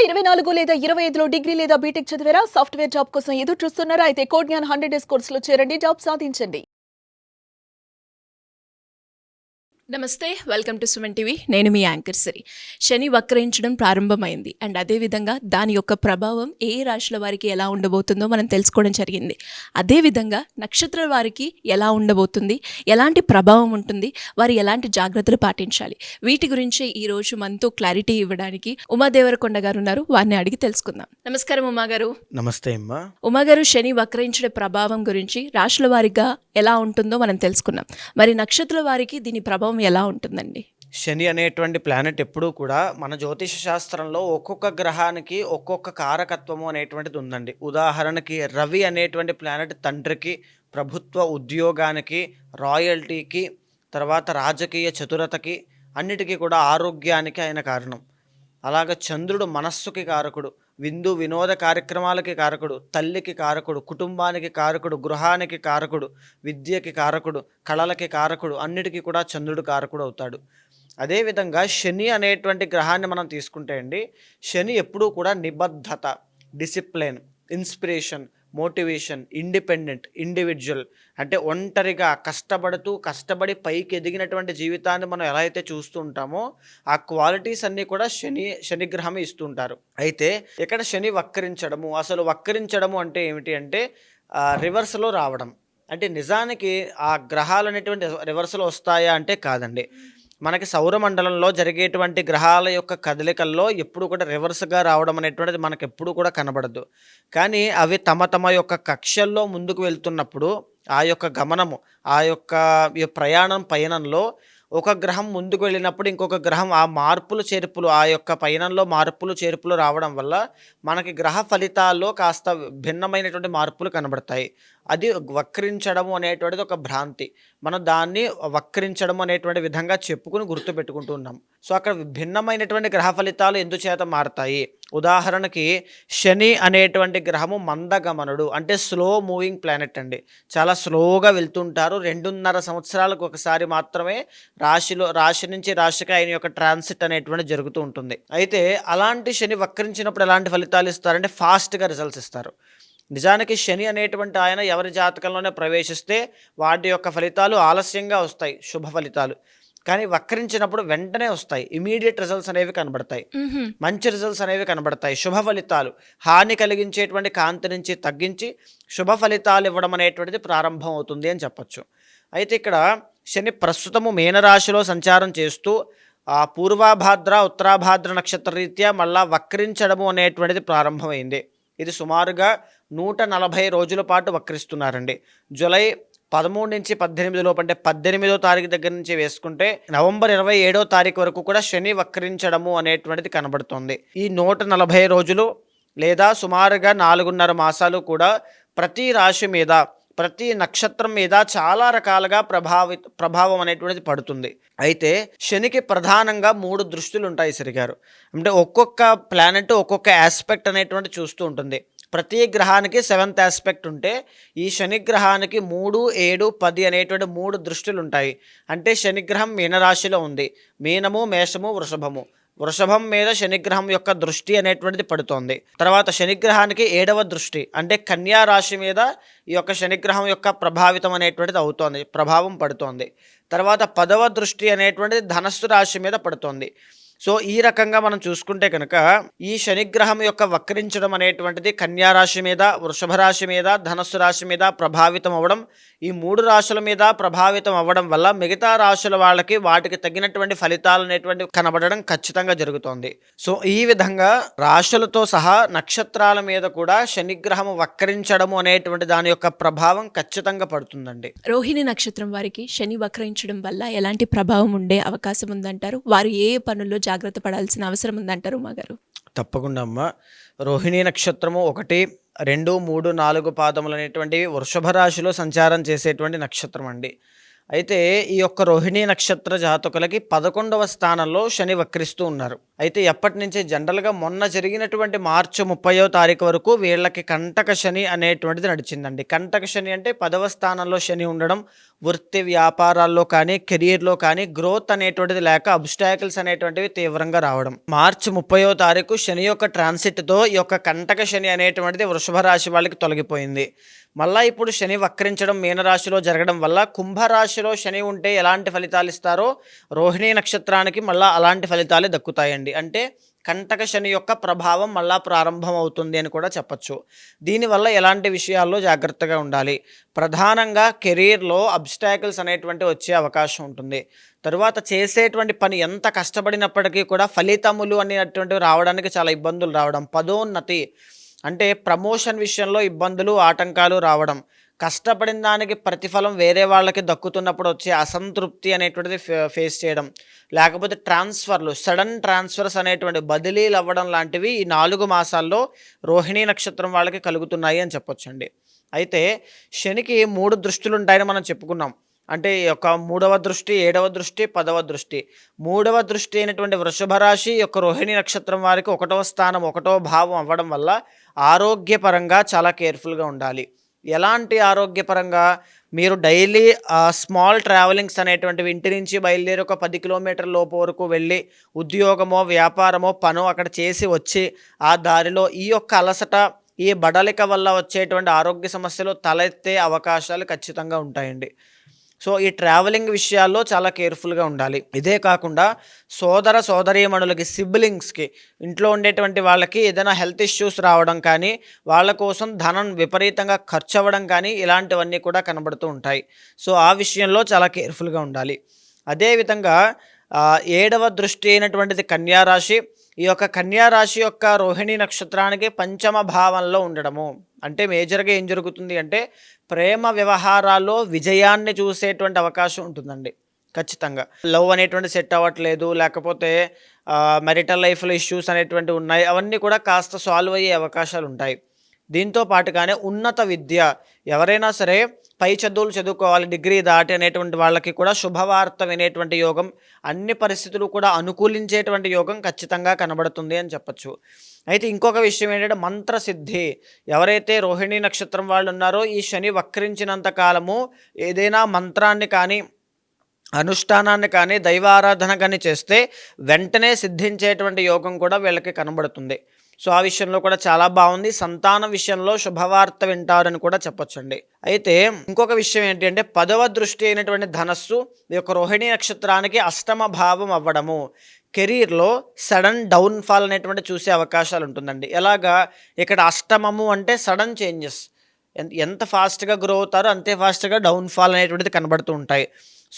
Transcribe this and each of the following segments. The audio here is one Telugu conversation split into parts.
2024 లేదా 25లో డిగ్రీ లేదా బీటెక్ చదివారా? సాఫ్ట్‌వేర్ జాబ్ కోసం ఎదురు చూస్తున్నారా? అయితే కోడ్ జ్ఞాన్ 100 డేస్ కోర్సులో చేరండి. జాబ్ సాధించండి. నమస్తే, వెల్కమ్ టు సుమన్ టీవీ. నేను మీ యాంకర్ సిరి. శని వక్రయించడం ప్రారంభమైంది అండ్ అదేవిధంగా దాని యొక్క ప్రభావం ఏ రాశుల వారికి ఎలా ఉండబోతుందో మనం తెలుసుకోవడం జరిగింది. అదేవిధంగా నక్షత్రాల వారికి ఎలా ఉండబోతుంది, ఎలాంటి ప్రభావం ఉంటుంది, వారు ఎలాంటి జాగ్రత్తలు పాటించాలి, వీటి గురించి ఈరోజు మనతో క్లారిటీ ఇవ్వడానికి ఉమాదేవరకొండ గారు ఉన్నారు. వారిని అడిగి తెలుసుకుందాం. నమస్కారం ఉమా గారు. నమస్తే అమ్మా. ఉమా గారు, శని వక్రయించే ప్రభావం గురించి రాశుల వారిగా ఎలా ఉంటుందో మనం తెలుసుకున్నాం. మరి నక్షత్రాల వారికి దీని ప్రభావం ఎలా ఉంటుందండి? శని అనేటువంటి ప్లానెట్ ఎప్పుడూ కూడా మన జ్యోతిష శాస్త్రంలో ఒక్కొక్క గ్రహానికి ఒక్కొక్క కారకత్వము అనేటువంటిది ఉందండి. ఉదాహరణకి రవి అనేటువంటి ప్లానెట్ తండ్రికి, ప్రభుత్వ ఉద్యోగానికి, రాయల్టీకి, తర్వాత రాజకీయ చతురతకి, అన్నిటికీ కూడా ఆరోగ్యానికి ఆయన కారణం. అలాగ చంద్రుడు మనస్సుకి కారకుడు, విందు వినోద కార్యక్రమాలకి కారకుడు, తల్లికి కారకుడు, కుటుంబానికి కారకుడు, గృహానికి కారకుడు, విద్యకి కారకుడు, కళలకి కారకుడు, అన్నిటికీ కూడా చంద్రుడు కారకుడు అవుతాడు. అదేవిధంగా శని అనేటువంటి గ్రహాన్ని మనం తీసుకుంటే అండి, శని ఎప్పుడూ కూడా నిబద్ధత, discipline, inspiration, motivation, independent, individual, అంటే ఒంటరిగా కష్టపడి పైకి ఎదిగినటువంటి జీవితాన్ని మనం ఎలా అయితే చూస్తూ ఉంటామో ఆ క్వాలిటీస్ అన్నీ కూడా శనిగ్రహమే ఇస్తుంటారు. అయితే ఇక్కడ శని వక్రించడము, అసలు వక్రించడము అంటే ఏమిటి అంటే రివర్స్లో రావడం. అంటే నిజానికి ఆ గ్రహాలు అనేటువంటి రివర్స్లో వస్తాయా అంటే కాదండి. మనకి సౌరమండలంలో జరిగేటువంటి గ్రహాల యొక్క కదలికల్లో ఎప్పుడు కూడా రివర్స్గా రావడం అనేటువంటిది మనకు ఎప్పుడు కూడా కనబడదు. కానీ అవి తమ తమ యొక్క కక్షల్లో ముందుకు వెళ్తున్నప్పుడు ఆ యొక్క గమనము, ఆ యొక్క పయనంలో ఒక గ్రహం ముందుకు వెళ్ళినప్పుడు ఇంకొక గ్రహం ఆ మార్పులు చేర్పులు, ఆ యొక్క పయనంలో మార్పులు చేర్పులు రావడం వల్ల మనకి గ్రహ ఫలితాల్లో కాస్త భిన్నమైనటువంటి మార్పులు కనబడతాయి. అది వక్రించడము అనేటువంటిది ఒక భ్రాంతి. మనం దాన్ని వక్రించడం అనేటువంటి విధంగా చెప్పుకుని గుర్తుపెట్టుకుంటూ ఉన్నాం. సో అక్కడ భిన్నమైనటువంటి గ్రహ ఫలితాలు ఎందుచేత మారతాయి? ఉదాహరణకి శని అనేటువంటి గ్రహము మందగమనుడు, అంటే స్లో మూవింగ్ ప్లానెట్ అండి. చాలా స్లోగా వెళ్తుంటారు. 2.5 సంవత్సరాలకు ఒకసారి మాత్రమే రాశి నుంచి రాశికి ఆయన యొక్క ట్రాన్సిట్ అనేటువంటి జరుగుతూ ఉంటుంది. అయితే అలాంటి శని వక్రించినప్పుడు ఎలాంటి ఫలితాలు ఇస్తారంటే ఫాస్ట్గా రిజల్ట్స్ ఇస్తారు. నిజానికి శని అనేటువంటి ఆయన ఎవరి జాతకంలోనే ప్రవేశిస్తే వాటి యొక్క ఫలితాలు ఆలస్యంగా వస్తాయి, శుభ ఫలితాలు. కానీ వక్రించినప్పుడు వెంటనే వస్తాయి, ఇమీడియట్ రిజల్ట్స్ అనేవి కనబడతాయి, మంచి రిజల్ట్స్ అనేవి కనబడతాయి. శుభ ఫలితాలు, హాని కలిగించేటువంటి కాంతి నుంచి తగ్గించి శుభ ఫలితాలు ఇవ్వడం అనేటువంటిది ప్రారంభం అవుతుంది అని చెప్పచ్చు. అయితే ఇక్కడ శని ప్రస్తుతము మీనరాశిలో సంచారం చేస్తూ ఆ పూర్వాభాద్ర ఉత్తరాభాద్ర నక్షత్ర రీత్యా మళ్ళా వక్రించడము అనేటువంటిది ప్రారంభమైంది. ఇది సుమారుగా 140 రోజుల పాటు వక్రిస్తున్నారండి. జూలై 13 నుంచి 18 లోపు, అంటే 18వ తారీఖు దగ్గర నుంచి వేసుకుంటే నవంబర్ 27వ తారీఖు వరకు కూడా శని వక్రించడము అనేటువంటిది కనబడుతుంది. ఈ 140 రోజులు లేదా సుమారుగా 4.5 మాసాలు కూడా ప్రతి రాశి మీద, ప్రతి నక్షత్రం మీద చాలా రకాలుగా ప్రభావం అనేటువంటిది పడుతుంది. అయితే శనికి ప్రధానంగా 3 దృష్టిలు ఉంటాయి సరిగారు. అంటే ఒక్కొక్క ప్లానెట్ ఒక్కొక్క ఆస్పెక్ట్ అనేటువంటి చూస్తూ ఉంటుంది. ప్రతి గ్రహానికి 7th ఆస్పెక్ట్ ఉంటే ఈ శనిగ్రహానికి 3, 7, 10 అనేటువంటి 3 దృష్టిలు ఉంటాయి. అంటే శనిగ్రహం మీనరాశిలో ఉంది. మీనము, మేషము, వృషభము. వృషభం మీద శనిగ్రహం యొక్క దృష్టి అనేటువంటిది పడుతోంది. తర్వాత శనిగ్రహానికి 7వ దృష్టి, అంటే కన్యా రాశి మీద ఈ యొక్క శనిగ్రహం యొక్క ప్రభావితం అనేటువంటిది అవుతోంది, ప్రభావం పడుతోంది. తర్వాత 10వ దృష్టి అనేటువంటిది ధనస్సు రాశి మీద పడుతోంది. సో ఈ రకంగా మనం చూసుకుంటే కనుక ఈ శనిగ్రహం యొక్క వక్రించడం అనేటువంటిది కన్యా రాశి మీద, వృషభ రాశి మీద, ధనస్సు రాశి మీద ప్రభావితం అవ్వడం, ఈ 3 రాశుల మీద ప్రభావితం అవ్వడం వల్ల మిగతా రాశుల వాళ్ళకి వాటికి తగినటువంటి ఫలితాలు అనేటువంటి కనబడడం ఖచ్చితంగా జరుగుతోంది. సో ఈ విధంగా రాశులతో సహా నక్షత్రాల మీద కూడా శనిగ్రహం వక్రించడము అనేటువంటి దాని యొక్క ప్రభావం ఖచ్చితంగా పడుతుందండి. రోహిణి నక్షత్రం వారికి శని వక్రించడం వల్ల ఎలాంటి ప్రభావం ఉండే అవకాశం ఉందంటారు? వారు ఏ పనుల్లో జాగ్రత్త పడాల్సిన అవసరం ఉందంటారు మా గారు? తప్పకుండా అమ్మ. రోహిణీ నక్షత్రము 1, 2, 3, 4 పాదములు అనేటువంటివి వృషభ రాశిలో సంచారం చేసేటువంటి నక్షత్రం అండి. అయితే ఈ యొక్క రోహిణీ నక్షత్ర జాతకులకి 11వ స్థానంలో శని వక్రిస్తూ ఉన్నారు. అయితే ఎప్పటి నుంచి జనరల్గా మొన్న జరిగినటువంటి మార్చి 30వ తారీఖు వరకు వీళ్ళకి కంటక శని అనేటువంటిది నడిచిందండి. కంటక శని అంటే 10వ స్థానంలో శని ఉండడం, వృత్తి వ్యాపారాల్లో కానీ కెరియర్లో కానీ గ్రోత్ అనేటువంటిది లేక అబ్స్టాకిల్స్ అనేటువంటివి తీవ్రంగా రావడం. మార్చి 30వ తారీఖు శని యొక్క ట్రాన్సిట్తో ఈ యొక్క కంటక శని అనేటువంటిది వృషభ రాశి వాళ్ళకి తొలగిపోయింది. మళ్ళీ ఇప్పుడు శని వక్రించడం మీనరాశిలో జరగడం వల్ల కుంభరాశిలో శని ఉంటే ఎలాంటి ఫలితాలు ఇస్తారో రోహిణీ నక్షత్రానికి మళ్ళీ అలాంటి ఫలితాలే దక్కుతాయండి. అంటే కంటక శని యొక్క ప్రభావం మళ్ళా ప్రారంభం అవుతుంది అని కూడా చెప్పచ్చు. దీనివల్ల ఎలాంటి విషయాల్లో జాగ్రత్తగా ఉండాలి, ప్రధానంగా కెరీర్లో అబ్స్టాకిల్స్ అనేటువంటి వచ్చే అవకాశం ఉంటుంది. తరువాత చేసేటువంటి పని ఎంత కష్టపడినప్పటికీ కూడా ఫలితములు అనేటువంటివి రావడానికి చాలా ఇబ్బందులు రావడం, పదోన్నతి అంటే ప్రమోషన్ విషయంలో ఇబ్బందులు ఆటంకాలు రావడం, కష్టపడిన దానికి ప్రతిఫలం వేరే వాళ్ళకి దక్కుతున్నప్పుడు వచ్చే అసంతృప్తి అనేటువంటిది ఫేస్ చేయడం, లేకపోతే ట్రాన్స్ఫర్లు సడన్ ట్రాన్స్ఫర్స్ అనేటువంటి బదిలీలు అవ్వడం లాంటివి ఈ 4 మాసాల్లో రోహిణీ నక్షత్రం వాళ్ళకి కలుగుతున్నాయి అని చెప్పొచ్చండి. అయితే శనికి 3 దృష్టిలు ఉంటాయని మనం చెప్పుకున్నాం. అంటే యొక్క 3వ దృష్టి, 7వ దృష్టి, 10వ దృష్టి. 3వ దృష్టి అయినటువంటి వృషభ రాశి యొక్క రోహిణీ నక్షత్రం వారికి 1వ స్థానం 1వ భావం అవ్వడం వల్ల ఆరోగ్యపరంగా చాలా కేర్ఫుల్గా ఉండాలి. ఎలాంటి ఆరోగ్యపరంగా మీరు డైలీ స్మాల్ ట్రావెలింగ్స్ అనేటువంటివి ఇంటి నుంచి బయలుదేరి ఒక 10 కిలోమీటర్ల లోపు వరకు వెళ్ళి ఉద్యోగమో వ్యాపారమో పనో అక్కడ చేసి వచ్చి ఆ దారిలో ఈ యొక్క అలసట ఈ బడలిక వల్ల వచ్చేటువంటి ఆరోగ్య సమస్యలు తలెత్తే అవకాశాలు ఖచ్చితంగా ఉంటాయండి. సో ఈ ట్రావెలింగ్ విషయాల్లో చాలా కేర్ఫుల్గా ఉండాలి. ఇదే కాకుండా సోదర సోదరీమణులకి సిబ్లింగ్స్కి ఇంట్లో ఉండేటువంటి వాళ్ళకి ఏదైనా హెల్త్ ఇష్యూస్ రావడం కానీ వాళ్ళ కోసం ధనం విపరీతంగా ఖర్చు అవ్వడం కానీ ఇలాంటివన్నీ కూడా కనబడుతూ ఉంటాయి. సో ఆ విషయంలో చాలా కేర్ఫుల్గా ఉండాలి. అదేవిధంగా 7వ దృష్టి అయినటువంటిది కన్యారాశి. ఈ యొక్క కన్యారాశి యొక్క రోహిణీ నక్షత్రానికి 5వ భావంలో ఉండడము అంటే మేజర్గా ఏం జరుగుతుంది అంటే ప్రేమ వ్యవహారాల్లో విజయాన్ని చూసేటువంటి అవకాశం ఉంటుందండి. ఖచ్చితంగా లవ్ అనేటువంటి సెట్ అవ్వట్లేదు, లేకపోతే మెరిటల్ లైఫ్లో ఇష్యూస్ అనేటువంటివి ఉన్నాయి, అవన్నీ కూడా కాస్త సాల్వ్ అయ్యే అవకాశాలు ఉంటాయి. దీంతో పాటుగానే ఉన్నత విద్య, ఎవరైనా సరే పై చదువులు చదువుకోవాలి డిగ్రీ దాటి అనేటువంటి వాళ్ళకి కూడా శుభవార్త వినేటువంటి యోగం, అన్ని పరిస్థితులు కూడా అనుకూలించేటువంటి యోగం ఖచ్చితంగా కనబడుతుంది అని చెప్పచ్చు. అయితే ఇంకొక విషయం ఏంటంటే మంత్రసిద్ధి. ఎవరైతే రోహిణీ నక్షత్రం వాళ్ళు ఉన్నారో ఈ శని వక్రించినంత కాలము ఏదైనా మంత్రాన్ని కానీ అనుష్ఠానాన్ని కానీ దైవారాధన కానీ చేస్తే వెంటనే సిద్ధించేటువంటి యోగం కూడా వీళ్ళకి కనబడుతుంది. సో ఆ విషయంలో కూడా చాలా బాగుంది. సంతానం విషయంలో శుభవార్త వింటారని కూడా చెప్పొచ్చండి. అయితే ఇంకొక విషయం ఏంటి అంటే 10వ దృష్టి అయినటువంటి ధనస్సు ఈ యొక్క రోహిణీ నక్షత్రానికి 8వ భావం అవ్వడము కెరీర్లో సడన్ డౌన్ఫాల్ అనేటువంటి చూసే అవకాశాలు ఉంటుందండి. ఎలాగా ఇక్కడ అష్టమము అంటే సడన్ చేంజెస్, ఎంత ఫాస్ట్గా గ్రో అవుతారో అంతే ఫాస్ట్గా డౌన్ఫాల్ అనేటువంటిది కనబడుతూ ఉంటాయి.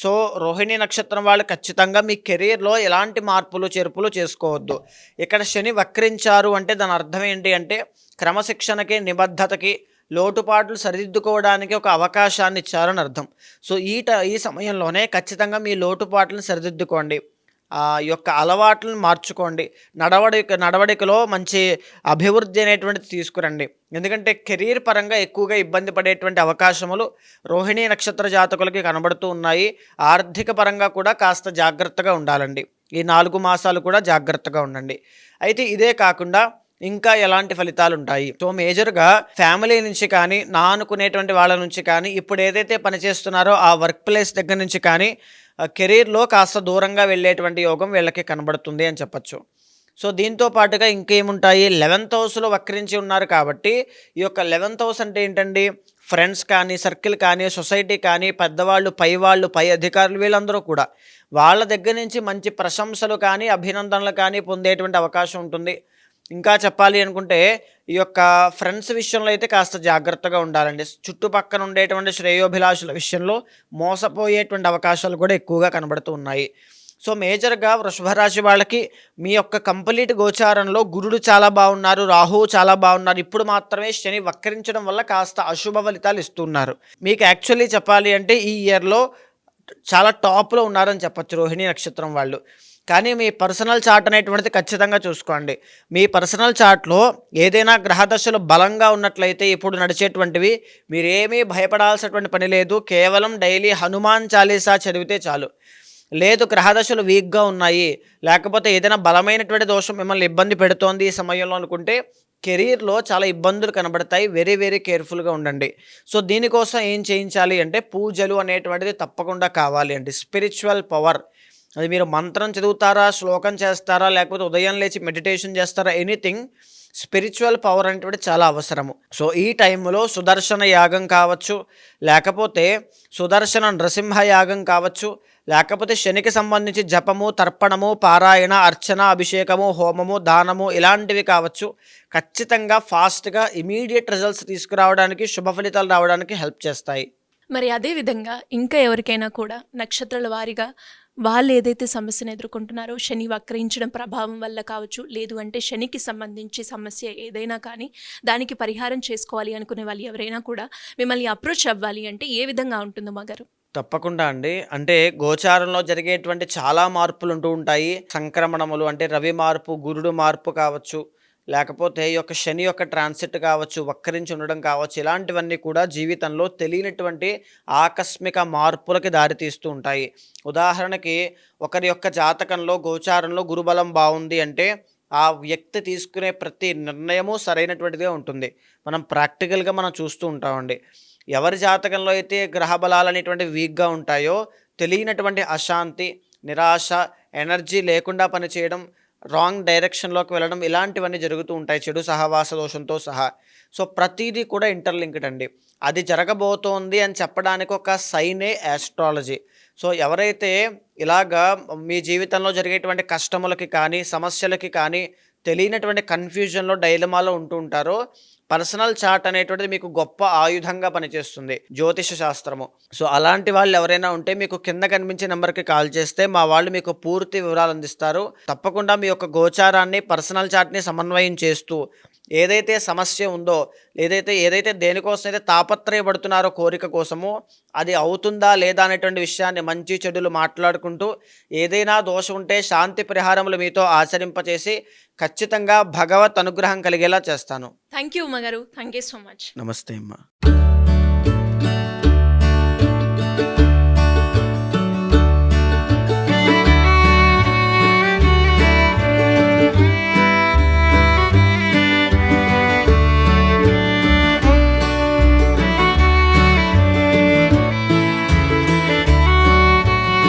సో రోహిణీ నక్షత్రం వాళ్ళు ఖచ్చితంగా మీ కెరీర్లో ఎలాంటి మార్పులు చేర్పులు చేసుకోవద్దు. ఇక్కడ శని వక్రించారు అంటే దాని అర్థం ఏంటి అంటే క్రమశిక్షణకి నిబద్ధతకి లోటుపాట్లు సరిదిద్దుకోవడానికి ఒక అవకాశాన్ని ఇచ్చారని అర్థం. సో ఈ సమయంలోనే ఖచ్చితంగా మీ లోటుపాట్లను సరిదిద్దుకోండి, యొక్క అలవాట్లను మార్చుకోండి, నడవడికలో మంచి అభివృద్ధి అనేటువంటిది తీసుకురండి. ఎందుకంటే కెరీర్ పరంగా ఎక్కువగా ఇబ్బంది పడేటువంటి అవకాశములు రోహిణీ నక్షత్ర జాతకులకి కనబడుతూ ఉన్నాయి. ఆర్థిక పరంగా కూడా కాస్త జాగ్రత్తగా ఉండాలండి. ఈ 4 మాసాలు కూడా జాగ్రత్తగా ఉండండి. అయితే ఇదే కాకుండా ఇంకా ఎలాంటి ఫలితాలు ఉంటాయి? సో మేజర్గా ఫ్యామిలీ నుంచి కానీ నా అనుకునేటువంటి వాళ్ళ నుంచి కానీ ఇప్పుడు ఏదైతే పనిచేస్తున్నారో ఆ వర్క్ ప్లేస్ దగ్గర నుంచి కానీ కెరీర్లో కాస్త దూరంగా వెళ్ళేటువంటి యోగం వీళ్ళకి కనబడుతుంది అని చెప్పచ్చు. సో దీంతో పాటుగా ఇంకేముంటాయి, 11th హౌస్లో వక్రించి ఉన్నారు కాబట్టి ఈ యొక్క 11th హౌస్ అంటే ఏంటండి, ఫ్రెండ్స్ కానీ సర్కిల్ కానీ సొసైటీ కానీ పెద్దవాళ్ళు పై అధికారులు వీళ్ళందరూ కూడా వాళ్ళ దగ్గర నుంచి మంచి ప్రశంసలు కానీ అభినందనలు కానీ పొందేటువంటి అవకాశం ఉంటుంది. ఇంకా చెప్పాలి అనుకుంటే ఈ యొక్క ఫ్రెండ్స్ విషయంలో అయితే కాస్త జాగ్రత్తగా ఉండాలండి. చుట్టుపక్కన ఉండేటువంటి శ్రేయోభిలాషుల విషయంలో మోసపోయేటువంటి అవకాశాలు కూడా ఎక్కువగా కనబడుతూ ఉన్నాయి. సో మేజర్గా వృషభ రాశి వాళ్ళకి మీ యొక్క కంప్లీట్ గోచారంలో గురుడు చాలా బాగున్నారు, రాహువు చాలా బాగున్నారు. ఇప్పుడు మాత్రమే శని వక్రించడం వల్ల కాస్త అశుభ ఫలితాలు ఇస్తున్నారు. మీకు యాక్చువల్లీ చెప్పాలి అంటే ఈ ఇయర్లో చాలా టాప్లో ఉన్నారని చెప్పచ్చు రోహిణీ నక్షత్రం వాళ్ళు. కానీ మీ పర్సనల్ చార్ట్ అనేటువంటిది ఖచ్చితంగా చూసుకోండి. మీ పర్సనల్ చార్ట్లో ఏదైనా గ్రహదశలు బలంగా ఉన్నట్లయితే ఇప్పుడు నడిచేటువంటివి మీరేమీ భయపడాల్సినటువంటి పని లేదు. కేవలం డైలీ హనుమాన్ చాలీసా చదివితే చాలు. లేదు గ్రహదశలు వీక్గా ఉన్నాయి, లేకపోతే ఏదైనా బలమైనటువంటి దోషం మిమ్మల్ని ఇబ్బంది పెడుతోంది ఈ సమయంలో అనుకుంటే కెరీర్లో చాలా ఇబ్బందులు కనబడతాయి. వెరీ వెరీ కేర్ఫుల్గా ఉండండి. సో దీనికోసం ఏం చేయించాలి అంటే పూజలు అనేటువంటిది తప్పకుండా కావాలి అండి. స్పిరిచువల్ పవర్, అది మీరు మంత్రం చదువుతారా, శ్లోకం చేస్తారా, లేకపోతే ఉదయం లేచి మెడిటేషన్ చేస్తారా, ఎనీథింగ్, స్పిరిచువల్ పవర్ అనేటువంటి చాలా అవసరము. సో ఈ టైంలో సుదర్శన యాగం కావచ్చు, లేకపోతే సుదర్శన నృసింహ యాగం కావచ్చు, లేకపోతే శనికి సంబంధించి జపము, తర్పణము, పారాయణ, అర్చన, అభిషేకము, హోమము, దానము ఇలాంటివి కావచ్చు. ఖచ్చితంగా ఫాస్ట్గా ఇమీడియట్ రిజల్ట్స్ తీసుకురావడానికి, శుభ ఫలితాలు రావడానికి హెల్ప్ చేస్తాయి. మరి అదే విధంగా ఇంకా ఎవరికైనా కూడా నక్షత్రాల వారీగా వాళ్ళు ఏదైతే సమస్యను ఎదుర్కొంటున్నారో శని వక్రించడం ప్రభావం వల్ల కావచ్చు, లేదు అంటే శనికి సంబంధించి సమస్య ఏదైనా కానీ దానికి పరిహారం చేసుకోవాలి అనుకునే వాళ్ళు ఎవరైనా కూడా మిమ్మల్ని అప్రోచ్ అవ్వాలి అంటే ఏ విధంగా ఉంటుందో మాగారు? తప్పకుండా అండి. అంటే గోచారంలో జరిగేటువంటి చాలా మార్పులు ఉంటూ ఉంటాయి. సంక్రమణములు అంటే రవి మార్పు, గురుడు మార్పు కావచ్చు, లేకపోతే ఈ యొక్క శని యొక్క ట్రాన్సిట్ కావచ్చు, వక్రించి ఉండడం కావచ్చు, ఇలాంటివన్నీ కూడా జీవితంలో తెలియనటువంటి ఆకస్మిక మార్పులకి దారితీస్తూ ఉంటాయి. ఉదాహరణకి ఒకరి యొక్క జాతకంలో గోచారంలో గురుబలం బాగుంది అంటే ఆ వ్యక్తి తీసుకునే ప్రతి నిర్ణయము సరైనటువంటిదే ఉంటుంది. మనం ప్రాక్టికల్గా మనం చూస్తూ ఉంటామండి. ఎవరి జాతకంలో అయితే గ్రహ బలాలు అనేటువంటివి వీక్గా ఉంటాయో తెలియనటువంటి అశాంతి, నిరాశ, ఎనర్జీ లేకుండా పనిచేయడం, రాంగ్ డైరెక్షన్లోకి వెళ్ళడం ఇలాంటివన్నీ జరుగుతూ ఉంటాయి చెడు సహవాస దోషంతో సహా. సో ప్రతిదీ కూడా ఇంటర్లింక్డ్ అండి. అది జరగబోతోంది అని చెప్పడానికి ఒక సైనే ఆస్ట్రాలజీ. సో ఎవరైతే ఇలాగా మీ జీవితంలో జరిగేటువంటి కష్టములకి కానీ, సమస్యలకి కానీ తెలియనటువంటి కన్ఫ్యూజన్లో, డైలమాలో ఉంటూ ఉంటారో పర్సనల్ చార్ట్ అనేటువంటిది మీకు గొప్ప ఆయుధంగా పనిచేస్తుంది, జ్యోతిష శాస్త్రము. సో అలాంటి వాళ్ళు ఎవరైనా ఉంటే మీకు కింద కనిపించే నెంబర్కి కాల్ చేస్తే మా వాళ్ళు మీకు పూర్తి వివరాలు అందిస్తారు. తప్పకుండా మీ యొక్క గోచారాన్ని, పర్సనల్ చార్ట్ని సమన్వయం చేస్తూ ఏదైతే సమస్య ఉందో, ఏదైతే దేనికోసం అయితే తాపత్రయపడుతున్నారో కోరిక కోసమో అది అవుతుందా లేదా అనేటువంటి విషయాన్ని మంచి చెడులు మాట్లాడుకుంటూ ఏదైనా దోషం ఉంటే శాంతి పరిహారములు మీతో ఆచరింపచేసి ఖచ్చితంగా భగవత్ అనుగ్రహం కలిగేలా చేస్తాను. థ్యాంక్ యూ మాగారు, థ్యాంక్ యూ సో మచ్. నమస్తే అమ్మా.